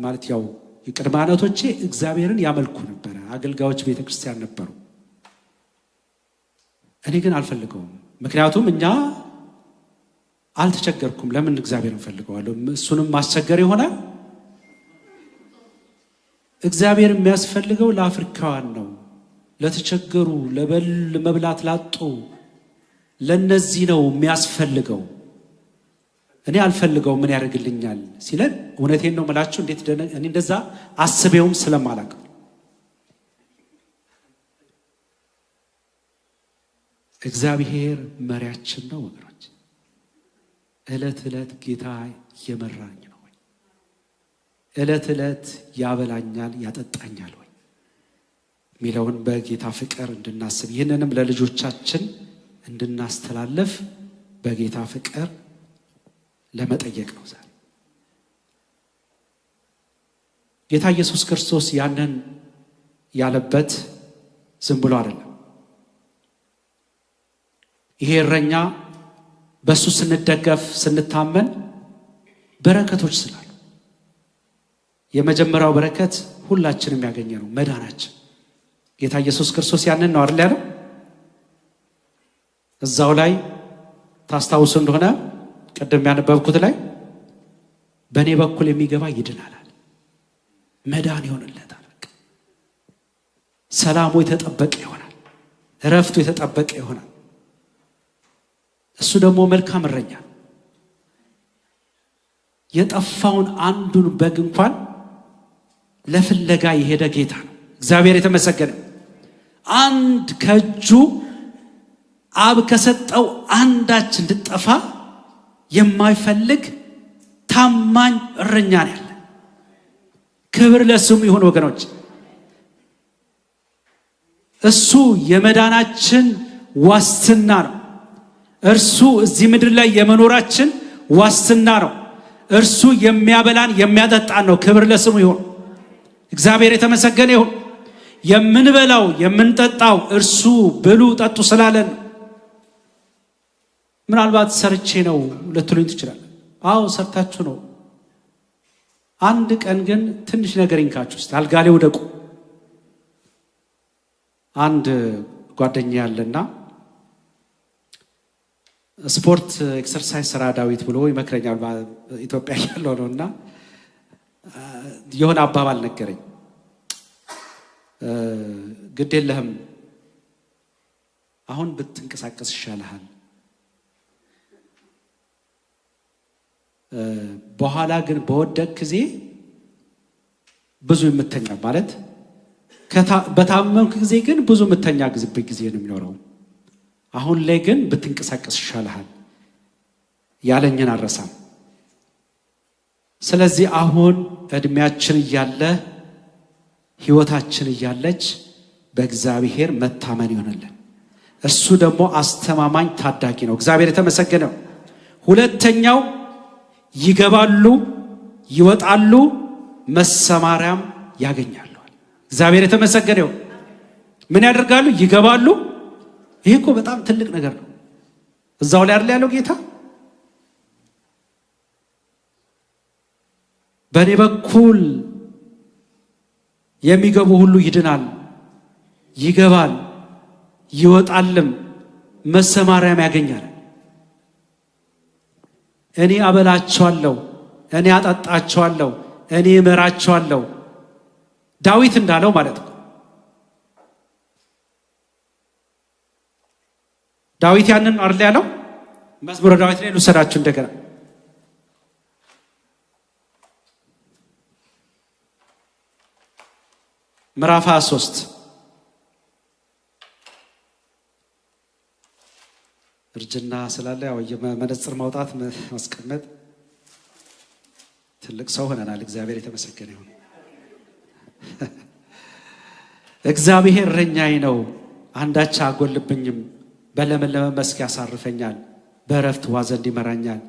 ማለት ያው የቅድማ አያቶቼ እግዚአብሔርን ያመልኩ ነበር፣ አገልጋዮች ቤተክርስቲያን ነበሩ። እኔ ግን አልፈልገውም። ምክንያቱም እኛ አልተቸገርኩም። ለምን እግዚአብሔርን ፈልገዋለሁ? እሱንም ማስቸገር ይሆናል። እግዚአብሔር የሚያስፈልገው ለአፍሪካውያን ነው፣ ለተቸገሩ፣ መብላት ላጡ ለነዚህ ነው የሚያስፈልገው። እኔ አልፈልገው ምን ያደርግልኛል ሲለን እውነቴን ነው የምላችሁ። እንዴት እኔ እንደዛ አስቤውም ስለማላውቅ እግዚአብሔር መሪያችን ነው ወገኖች። እለት እለት ጌታ እየመራኝ ነው ወይ? እለት እለት ያበላኛል ያጠጣኛል ወይ ሚለውን በጌታ ፍቅር እንድናስብ ይህንንም ለልጆቻችን እንድናስተላለፍ በጌታ ፍቅር ለመጠየቅ ነው ዛሬ። ጌታ ኢየሱስ ክርስቶስ ያንን ያለበት ዝም ብሎ አይደለም። ይሄ እረኛ በሱ ስንደገፍ ስንታመን በረከቶች ስላሉ የመጀመሪያው በረከት ሁላችንም ያገኘነው መዳናችን። ጌታ ኢየሱስ ክርስቶስ ያንን ነው አይደል ያለው? እዛው ላይ ታስታውሱ እንደሆነ ቀደም ያነበብኩት ላይ በእኔ በኩል የሚገባ ይድናል፣ መዳን ይሆንለታል። በቃ ሰላሙ የተጠበቀ ይሆናል፣ እረፍቱ የተጠበቀ ይሆናል። እሱ ደግሞ መልካም እረኛ የጠፋውን አንዱን በግ እንኳን ለፍለጋ የሄደ ጌታ ነው። እግዚአብሔር የተመሰገነ። አንድ ከእጁ አብ ከሰጠው አንዳች እንድጠፋ የማይፈልግ ታማኝ እረኛ ነው ያለ። ክብር ለስሙ ይሁን ወገኖች። እሱ የመዳናችን ዋስትና ነው። እርሱ እዚህ ምድር ላይ የመኖራችን ዋስትና ነው። እርሱ የሚያበላን የሚያጠጣን ነው። ክብር ለስሙ ይሁን። እግዚአብሔር የተመሰገነ ይሁን። የምንበላው የምንጠጣው እርሱ ብሉ ጠጡ ስላለን። ምናልባት ሰርቼ ነው ልትሉኝ ትችላላችሁ። አዎ ሰርታችሁ ነው። አንድ ቀን ግን ትንሽ ነገር ይንካችሁ ውስጥ አልጋ ላይ ወደቁ። አንድ ጓደኛ ያለና ስፖርት ኤክሰርሳይዝ ስራ ዳዊት ብሎ ይመክረኛል። ኢትዮጵያ ያለው ነውና የሆነ አባባል ነገረኝ። ግድ የለህም አሁን ብትንቀሳቀስ ይሻልሃል፣ በኋላ ግን በወደቅ ጊዜ ብዙ የምተኛ ማለት በታመምክ ጊዜ ግን ብዙ የምተኛ ጊዜ ነው የሚኖረው። አሁን ላይ ግን ብትንቀሳቀስ ይሻልሃል ያለኝን አረሳም። ስለዚህ አሁን እድሜያችን እያለ ህይወታችን እያለች በእግዚአብሔር መታመን ይሆንልን። እሱ ደግሞ አስተማማኝ ታዳጊ ነው። እግዚአብሔር የተመሰገነው። ሁለተኛው ይገባሉ፣ ይወጣሉ፣ መሰማሪያም ያገኛሉ። እግዚአብሔር የተመሰገነው። ምን ያደርጋሉ? ይገባሉ። ይሄ እኮ በጣም ትልቅ ነገር ነው። እዛው ላይ አይደል ያለው ጌታ? በእኔ በኩል የሚገቡ ሁሉ ይድናል፣ ይገባል፣ ይወጣልም፣ መሰማሪያም ያገኛል። እኔ አበላቸዋለሁ፣ እኔ አጠጣቸዋለሁ፣ እኔ እመራቸዋለሁ። ዳዊት እንዳለው ማለት ነው። ዳዊት ያንን አይደል ያለው? መዝሙረ ዳዊት ላይ ልውሰዳችሁ እንደገና። ምዕራፍ 23 እርጅና ስላለ ያው የመነጽር ማውጣት ማስቀመጥ ትልቅ ሰው ሆነናል። እግዚአብሔር የተመሰገነ ይሁን። እግዚአብሔር እረኛዬ ነው፣ አንዳች አያጎልብኝም። በለመለመ መስክ ያሳርፈኛል፣ በእረፍት ውኃ ዘንድ ይመራኛል።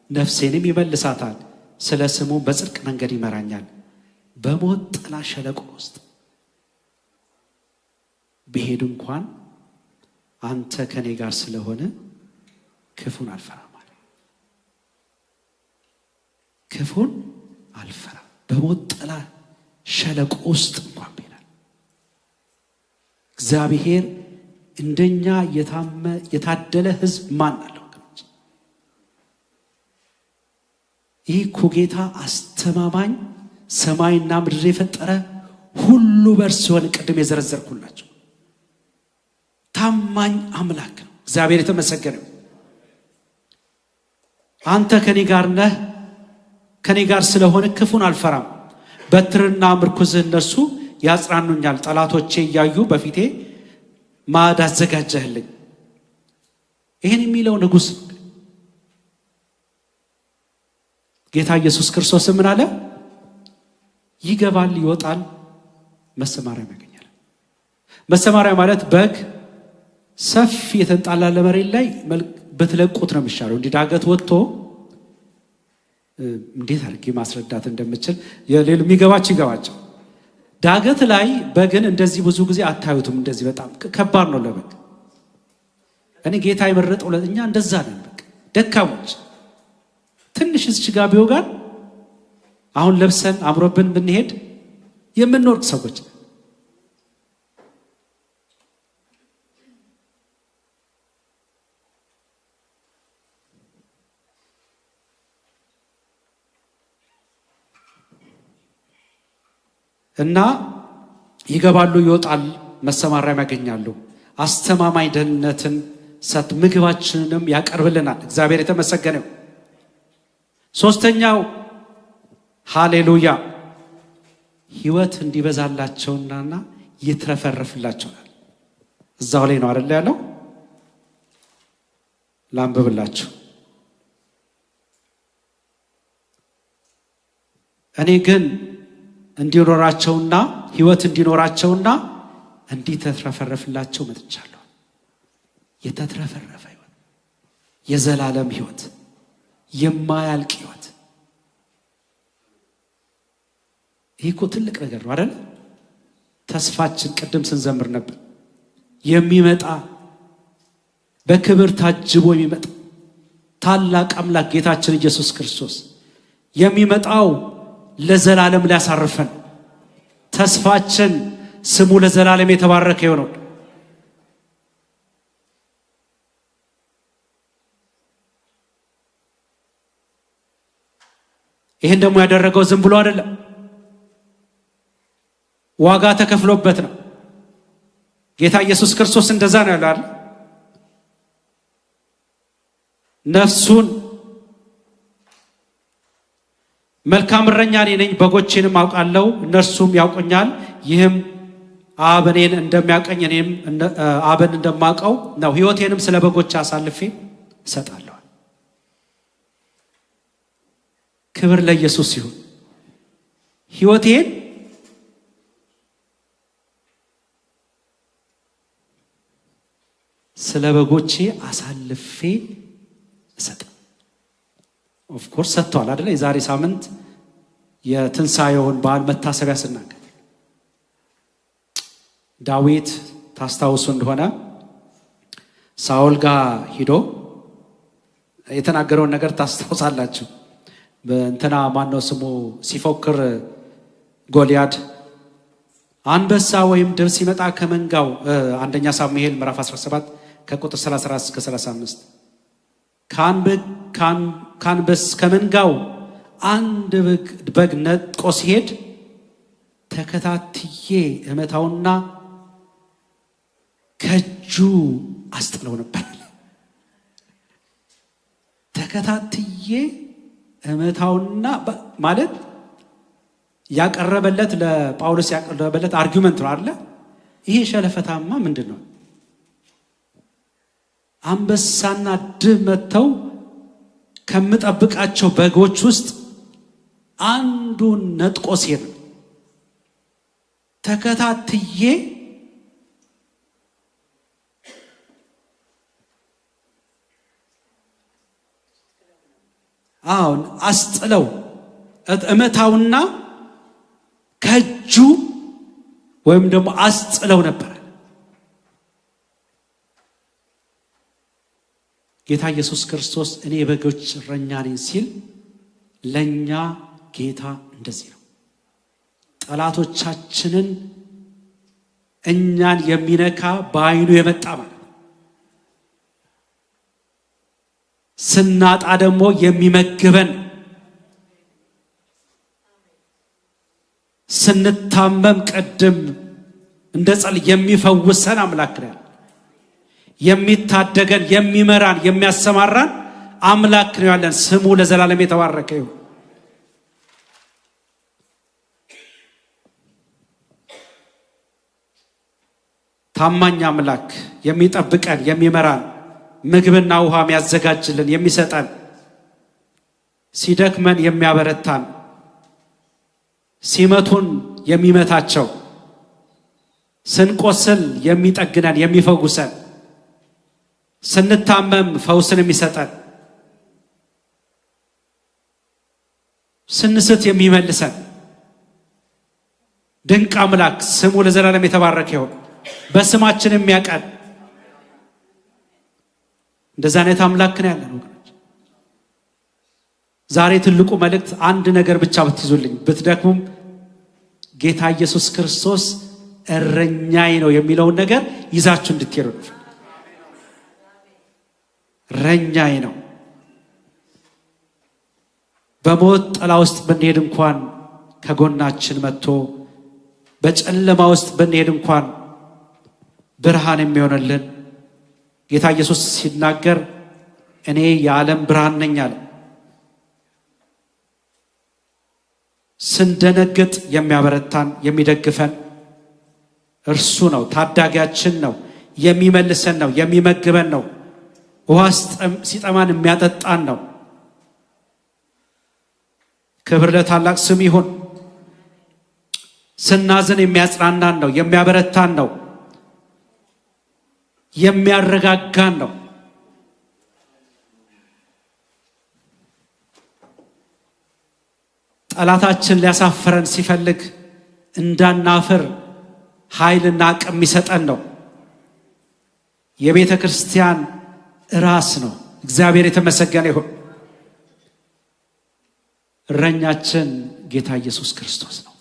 ነፍሴንም ይመልሳታል፣ ስለ ስሙ በጽድቅ መንገድ ይመራኛል። በሞት ጥላ ሸለቆ ውስጥ ብሄድ እንኳን አንተ ከኔ ጋር ስለሆነ ክፉን አልፈራም። ክፉን አልፈራም። በሞት ጥላ ሸለቆ ውስጥ እንኳን ብሄድ። እግዚአብሔር እንደኛ የታደለ ሕዝብ ማን አለው? ይህ እኮ ጌታ አስተማማኝ ሰማይና ምድር የፈጠረ ሁሉ በእርሱ የሆነ ቅድም የዘረዘርኩላቸው ታማኝ አምላክ ነው። እግዚአብሔር የተመሰገነው። አንተ ከኔ ጋር ነህ፣ ከኔ ጋር ስለሆነ ክፉን አልፈራም። በትርና ምርኩዝህ እነሱ ያጽናኑኛል። ጠላቶቼ እያዩ በፊቴ ማዕድ አዘጋጀህልኝ። ይህን የሚለው ንጉሥ ጌታ ኢየሱስ ክርስቶስ ምን አለ? ይገባል፣ ይወጣል፣ መሰማሪያም ያገኛል። መሰማሪያ ማለት በግ ሰፊ የተንጣላለ መሬት ላይ በትለቁት ነው የሚሻለው። እንዲህ ዳገት ወጥቶ እንዴት አድርጌ ማስረዳት እንደምችል የሌሉ የሚገባቸው ይገባቸው። ዳገት ላይ በግን እንደዚህ ብዙ ጊዜ አታዩትም። እንደዚህ በጣም ከባድ ነው ለበግ። እኔ ጌታ የመረጠው እኛ እንደዛ ነን። በቃ ደካሞች ትንሽ እስችጋ ቢወጋን አሁን ለብሰን አምሮብን ብንሄድ የምንወርቅ ሰዎች እና ይገባሉ፣ ይወጣል፣ መሰማሪያም ያገኛሉ። አስተማማኝ ደህንነትን ሰጥ ምግባችንንም ያቀርብልናል። እግዚአብሔር የተመሰገነው። ሶስተኛው ሃሌሉያ ሕይወት እንዲበዛላቸውና ይትረፈረፍላቸዋል። እዛው ላይ ነው አይደል ያለው? ላንብብላችሁ። እኔ ግን እንዲኖራቸውና ሕይወት እንዲኖራቸውና እንዲተትረፈረፍላቸው መጥቻለሁ። የተትረፈረፈ ሕይወት፣ የዘላለም ሕይወት፣ የማያልቅ ሕይወት። ይህ እኮ ትልቅ ነገር ነው አይደል? ተስፋችን ቅድም ስንዘምር ነበር። የሚመጣ በክብር ታጅቦ የሚመጣ ታላቅ አምላክ ጌታችን ኢየሱስ ክርስቶስ የሚመጣው ለዘላለም ሊያሳርፈን፣ ተስፋችን ስሙ ለዘላለም የተባረከ ይሁን። ይህን ደግሞ ያደረገው ዝም ብሎ አይደለም፣ ዋጋ ተከፍሎበት ነው። ጌታ ኢየሱስ ክርስቶስ እንደዛ ነው ያለው። ነፍሱን መልካም እረኛ እኔ ነኝ፣ በጎቼንም አውቃለሁ፣ እነርሱም ያውቁኛል። ይህም አብ እኔን እንደሚያውቀኝ እኔም አብን እንደማውቀው ነው። ሕይወቴንም ስለ በጎቼ አሳልፌ እሰጣለሁ። ክብር ለኢየሱስ ይሁን። ሕይወቴን ስለ በጎቼ አሳልፌ እሰጥ። ኦፍኮርስ ሰጥቷል አይደለ? የዛሬ ሳምንት የትንሣኤውን በዓል መታሰቢያ ስናገር ዳዊት ታስታውሱ እንደሆነ ሳኦል ጋር ሂዶ የተናገረውን ነገር ታስታውሳላችሁ። በእንትና ማነው ስሙ ሲፎክር ጎልያድ አንበሳ ወይም ድብ ሲመጣ ከመንጋው አንደኛ ሳሙኤል ምዕራፍ 17 ከቁጥር 34 እስከ 35 ከመንጋው አንድ በግ ነጥቆ ሲሄድ ተከታትዬ እመታውና ከእጁ አስጥለው ነበር። ተከታትዬ እመታውና ማለት ያቀረበለት ለጳውሎስ ያቀረበለት አርጊውመንት ነው አይደል? ይሄ ሸለፈታማ ምንድነው? አንበሳና ድብ መተው ከምጠብቃቸው በጎች ውስጥ አንዱን ነጥቆ ሲሄድ ተከታትዬ አሁን አስጥለው እመታውና ከእጁ ወይም ደግሞ አስጥለው ነበር። ጌታ ኢየሱስ ክርስቶስ እኔ የበጎች እረኛ ነኝ ሲል ለኛ ጌታ እንደዚህ ነው። ጠላቶቻችንን እኛን የሚነካ በዓይኑ የመጣ ማለት ስናጣ ደግሞ የሚመግበን ስንታመም ቀድም እንደ ጸል የሚፈውሰን አምላክ ነው። የሚታደገን የሚመራን የሚያሰማራን አምላክ ነው ያለን። ስሙ ለዘላለም የተባረከ ይሁን። ታማኝ አምላክ የሚጠብቀን የሚመራን ምግብና ውሃ የሚያዘጋጅልን የሚሰጠን ሲደክመን የሚያበረታን ሲመቱን የሚመታቸው ስንቆስል የሚጠግነን የሚፈውሰን ስንታመም ፈውስን የሚሰጠን ስንስት የሚመልሰን ድንቅ አምላክ ስሙ ለዘላለም የተባረከ ይሁን። በስማችን የሚያቀን እንደዛ አይነት አምላክ ነው ያለን ወገኖች። ዛሬ ትልቁ መልእክት አንድ ነገር ብቻ ብትይዙልኝ ብትደክሙም ጌታ ኢየሱስ ክርስቶስ እረኛዬ ነው የሚለውን ነገር ይዛችሁ እንድትሄዱ ነው። እረኛዬ ነው። በሞት ጥላ ውስጥ ብንሄድ እንኳን ከጎናችን መጥቶ በጨለማ ውስጥ ብንሄድ እንኳን ብርሃን የሚሆንልን ጌታ ኢየሱስ ሲናገር እኔ የዓለም ብርሃን ነኝ አለ። ስንደነግጥ የሚያበረታን የሚደግፈን እርሱ ነው። ታዳጊያችን ነው። የሚመልሰን ነው። የሚመግበን ነው። ውሃ ሲጠማን የሚያጠጣን ነው። ክብር ለታላቅ ስም ይሁን። ስናዝን የሚያጽናናን ነው። የሚያበረታን ነው። የሚያረጋጋን ነው። ጠላታችን ሊያሳፍረን ሲፈልግ እንዳናፍር ኃይልና አቅም የሚሰጠን ነው። የቤተ ክርስቲያን ራስ ነው። እግዚአብሔር የተመሰገነ ይሁን። እረኛችን ጌታ ኢየሱስ ክርስቶስ ነው።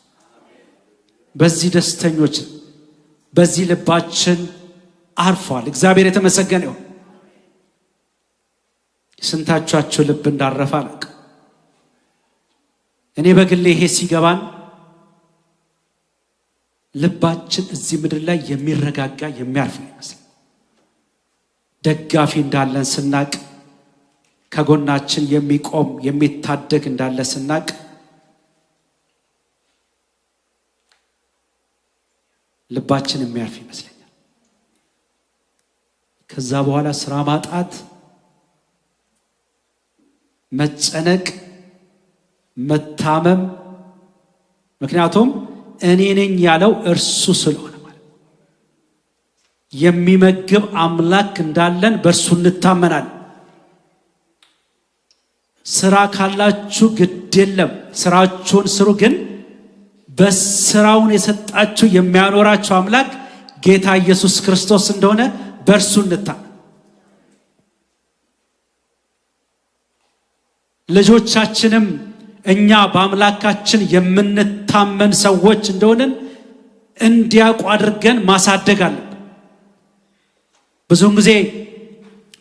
በዚህ ደስተኞች፣ በዚህ ልባችን አርፏል። እግዚአብሔር የተመሰገነ ይሁን። ስንታችሁ ልብ እንዳረፈ አላውቅም። እኔ በግሌ ይሄ ሲገባን ልባችን እዚህ ምድር ላይ የሚረጋጋ የሚያርፍ ነው ይመስል ደጋፊ እንዳለን ስናቅ ከጎናችን የሚቆም የሚታደግ እንዳለ ስናቅ ልባችን የሚያርፍ ይመስለኛል። ከዛ በኋላ ስራ ማጣት፣ መጨነቅ፣ መታመም ምክንያቱም እኔ ነኝ ያለው እርሱ ስለሆነ ማለት የሚመግብ አምላክ እንዳለን በእርሱ እንታመናለን። ስራ ካላችሁ ግድ የለም ስራችሁን ስሩ፣ ግን በስራውን የሰጣችሁ የሚያኖራችሁ አምላክ ጌታ ኢየሱስ ክርስቶስ እንደሆነ በእርሱ እንታመን። ልጆቻችንም እኛ በአምላካችን የምንታመን ሰዎች እንደሆንን እንዲያውቁ አድርገን ማሳደግ አለብን። ብዙውን ጊዜ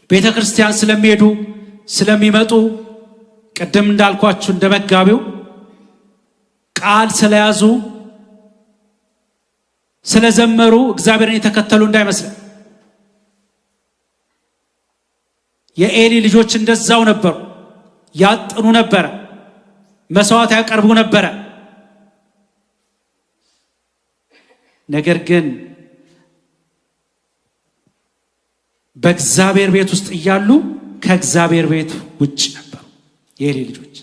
ቤተ ክርስቲያን ስለሚሄዱ ስለሚመጡ ቅድም እንዳልኳችሁ እንደ መጋቢው ቃል ስለያዙ ስለዘመሩ እግዚአብሔርን የተከተሉ እንዳይመስለን። የኤሊ ልጆች እንደዛው ነበሩ። ያጥኑ ነበረ፣ መስዋዕት ያቀርቡ ነበረ። ነገር ግን በእግዚአብሔር ቤት ውስጥ እያሉ ከእግዚአብሔር ቤት ውጭ ነበሩ የኤሊ ልጆች።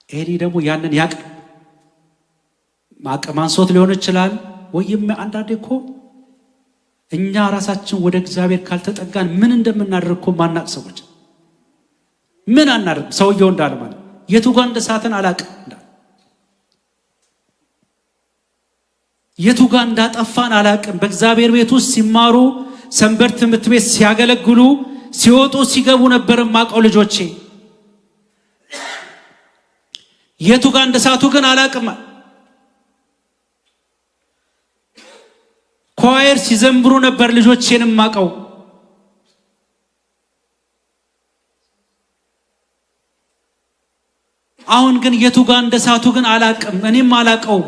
ኤሊ ደግሞ ያንን ያቅ ማቀማንሶት ሊሆን ይችላል። ወይም አንዳንዴ እኮ እኛ ራሳችን ወደ እግዚአብሔር ካልተጠጋን ምን እንደምናደርግ እኮ ማናቅ ሰዎች ምን አናደርግ። ሰውየው እንዳለ ማለት የቱ ጋር እንደሳትን አላቅም እንዳለ የቱ ጋር እንዳጠፋን አላቅም። በእግዚአብሔር ቤት ውስጥ ሲማሩ ሰንበት ትምህርት ቤት ሲያገለግሉ ሲወጡ ሲገቡ ነበር ማቀው ልጆቼ። የቱ ጋር እንደሳቱ ግን አላቅም። ኳየር ሲዘምሩ ነበር ልጆቼን ማቀው። አሁን ግን የቱ ጋር እንደሳቱ ግን አላቅም። እኔም አላቀው።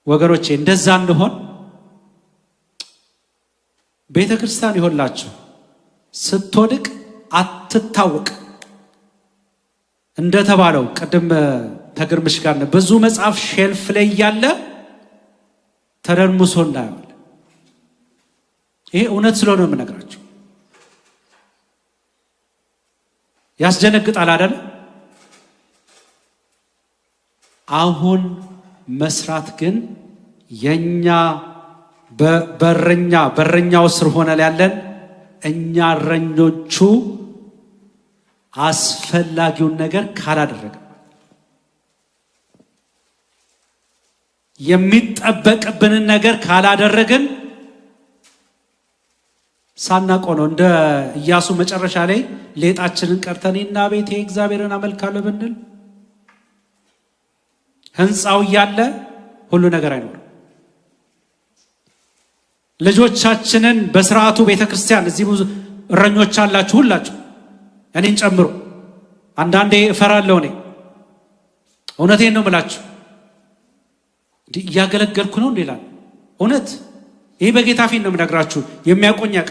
ወገኖቼ እንደዛ እንደሆን ቤተክርስቲያን ይሆንላችሁ ስትወድቅ አትታወቅ እንደተባለው ቅድም ተግርምሽ ጋር ብዙ መጽሐፍ ሼልፍ ላይ ያለ ተደርምሶ እንዳይሆን ይሄ እውነት ስለሆነ ነው የምነግራችሁ። ያስደነግጣል አይደል? አሁን መስራት ግን የኛ በረኛው ስር ሆነን ያለን እኛ እረኞቹ አስፈላጊውን ነገር ካላደረግን የሚጠበቅብንን ነገር ካላደረግን ሳናውቀው ነው እንደ ኢያሱ መጨረሻ ላይ ሌጣችንን ቀርተንና ቤቴ እግዚአብሔርን አመልካለሁ ብንል ህንፃው እያለ ሁሉ ነገር አይኖርም። ልጆቻችንን በስርዓቱ ቤተክርስቲያን እዚህ ብዙ እረኞች አላችሁ ሁላችሁ እኔን ጨምሮ። አንዳንዴ እፈራለሁ። እኔ እውነቴን ነው የምላችሁ። እያገለገልኩ ነው እንዴ ይላል። እውነት ይሄ በጌታ ፊት ነው የምነግራችሁ። የሚያቆኝ ያውቅ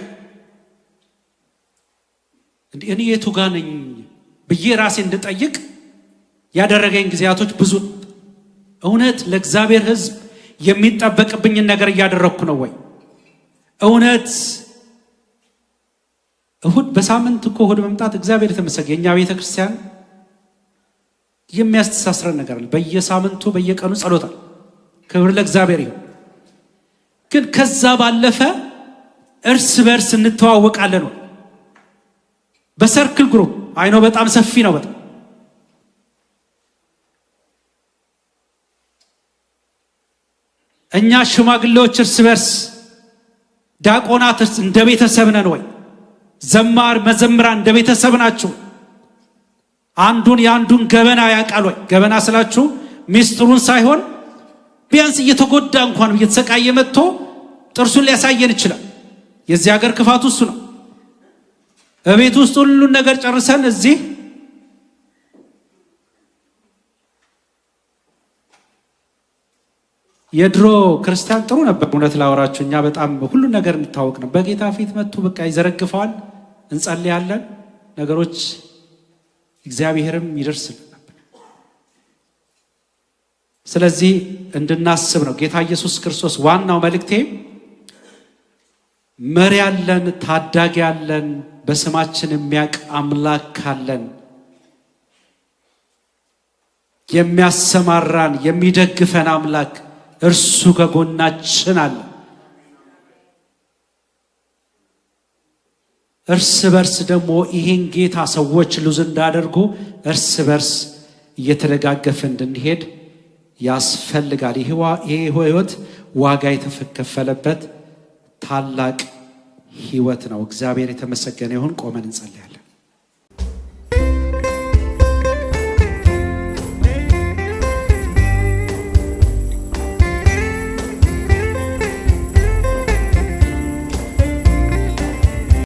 እኔ የቱ ጋር ነኝ ብዬ ራሴ እንድጠይቅ ያደረገኝ ጊዜያቶች ብዙ። እውነት ለእግዚአብሔር ሕዝብ የሚጠበቅብኝን ነገር እያደረግኩ ነው ወይ? እውነት እሁድ በሳምንት እኮ እሁድ መምጣት እግዚአብሔር የተመሰገነ የኛ ቤተ ክርስቲያን የሚያስተሳስረን ነገር አለ። በየሳምንቱ በየቀኑ ጸሎታል። ክብር ለእግዚአብሔር ይሁን። ግን ከዛ ባለፈ እርስ በርስ እንተዋወቃለን ወይ? በሰርክል ግሩፕ አይኖ በጣም ሰፊ ነው። በጣም እኛ ሽማግሌዎች እርስ በርስ ዲያቆናት እንደ ቤተሰብ ነን ወይ? ዘማር መዘምራን እንደ ቤተሰብ ናችሁ? አንዱን የአንዱን ገበና ያውቃል ወይ? ገበና ስላችሁ ሚስጥሩን ሳይሆን ቢያንስ እየተጎዳ እንኳን እየተሰቃየ መጥቶ ጥርሱን ሊያሳየን ይችላል። የዚህ ሀገር ክፋቱ እሱ ነው። በቤት ውስጥ ሁሉን ነገር ጨርሰን እዚህ የድሮ ክርስቲያን ጥሩ ነበር። እውነት ላወራችሁ እኛ በጣም ሁሉን ነገር እንታወቅ ነው። በጌታ ፊት መጥቶ በቃ ይዘረግፈዋል፣ እንጸልያለን፣ ነገሮች እግዚአብሔርም ይደርስልን ነበር። ስለዚህ እንድናስብ ነው ጌታ ኢየሱስ ክርስቶስ ዋናው መልእክቴ። መሪ ያለን፣ ታዳጊ ያለን፣ በስማችን የሚያውቅ አምላክ አለን፣ የሚያሰማራን የሚደግፈን አምላክ እርሱ ከጎናችን አለ። እርስ በርስ ደግሞ ይሄን ጌታ ሰዎች ሉዝ እንዳደርጉ እርስ በርስ እየተደጋገፈ እንድንሄድ ያስፈልጋል። ይሄ ህይወት ዋጋ የተከፈለበት ታላቅ ህይወት ነው። እግዚአብሔር የተመሰገነ ይሁን። ቆመን እንጸልያለን።